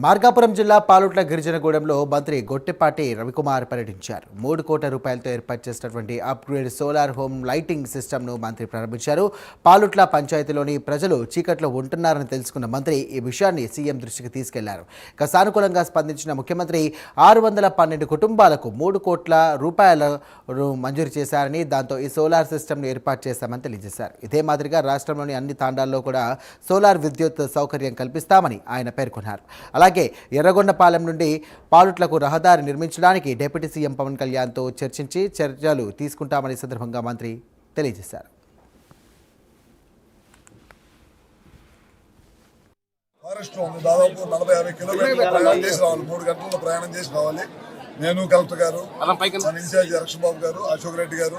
మార్కాపురం జిల్లా పాలుట్ల గిరిజనగూడెంలో మంత్రి గొట్టెపాటి రవికుమార్ పర్యటించారు. 3 కోట్ల రూపాయలతో ఏర్పాటు చేసినటువంటి అప్గ్రేడ్ సోలార్ హోమ్ లైటింగ్ సిస్టమ్ను మంత్రి ప్రారంభించారు. పాలుట్ల పంచాయతీలోని ప్రజలు చీకట్లో ఉంటున్నారని తెలుసుకున్న మంత్రి ఈ విషయాన్ని సీఎం దృష్టికి తీసుకెళ్లారు. ఇక సానుకూలంగా స్పందించిన ముఖ్యమంత్రి 612 కుటుంబాలకు 3 కోట్ల రూపాయలను మంజూరు చేశారని, దాంతో ఈ సోలార్ సిస్టమ్ను ఏర్పాటు చేశామని తెలియజేశారు. ఇదే మాదిరిగా రాష్ట్రంలోని అన్ని తాండాల్లో కూడా సోలార్ విద్యుత్ సౌకర్యం కల్పిస్తామని ఆయన పేర్కొన్నారు. అలాగే ఎర్రగొండపాలెం నుండి పాలుట్లకు రహదారి నిర్మించడానికి డిప్యూటీ సీఎం పవన్ కళ్యాణ్తో చర్చించి చర్యలు తీసుకుంటామని సందర్భంగా మంత్రి తెలియజేశారు. దాదాపు 40-50 కిలోమీటర్లు ప్రయాణం చేసి రావాలి. 3 గంటల్లో ప్రయాణం చేసి రావాలి. నేను కలెక్టర్ గారు, మన ఇన్ఛార్జి రక్షబాబు గారు, అశోక్ రెడ్డి గారు,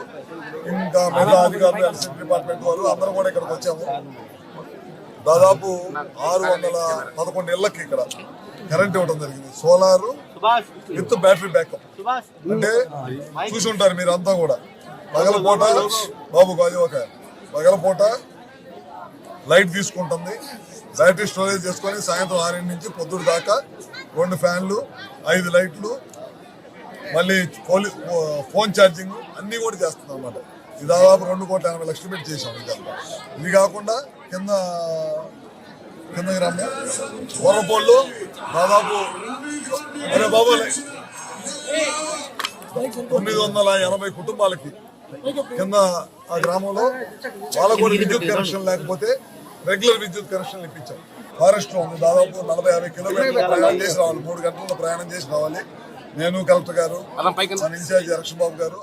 ఇంకా మిగతా అధికారులు, ఎలక్ట్రిసిటీ డిపార్ట్మెంట్ వారు అందరూ కూడా ఇక్కడికి వచ్చాము. దాదాపు 611 ఇళ్లకి ఇక్కడ కరెంట్ ఇవ్వడం జరిగింది. Solar with battery backup. అంటే చూసి ఉంటారు మీరు అంతా కూడా. పగలపూట బాబు కాదు, ఒక పగలపూట లైట్ తీసుకుంటుంది, బ్యాటరీ స్టోరేజ్ చేసుకొని సాయంత్రం 6 నుంచి పొద్దుడు దాకా 2 ఫ్యాన్లు, 5 లైట్లు, మళ్ళీ ఫోన్ ఛార్జింగ్ అన్నీ కూడా చేస్తుంది అన్నమాట. ఇది దాదాపు 2,80,00,000 పెట్టి చేసాం. ఇది కాకుండా కింద గ్రామం వరపోళ్ళు దాదాపు 980 కుటుంబాలకి కింద ఆ గ్రామంలో వాళ్ళకు కూడా విద్యుత్ కనెక్షన్ లేకపోతే రెగ్యులర్ విద్యుత్ కనెక్షన్ ఇప్పించాం. ఫారెస్ట్ లో ఉంది. దాదాపు 40-50 కిలోమీటర్లు ప్రయాణం చేసి రావాలి. 3 గంటల్లో ప్రయాణం చేసి రావాలి. నేను కలెక్టర్ గారు, మన ఇన్ఛార్జి రక్షబాబు గారు.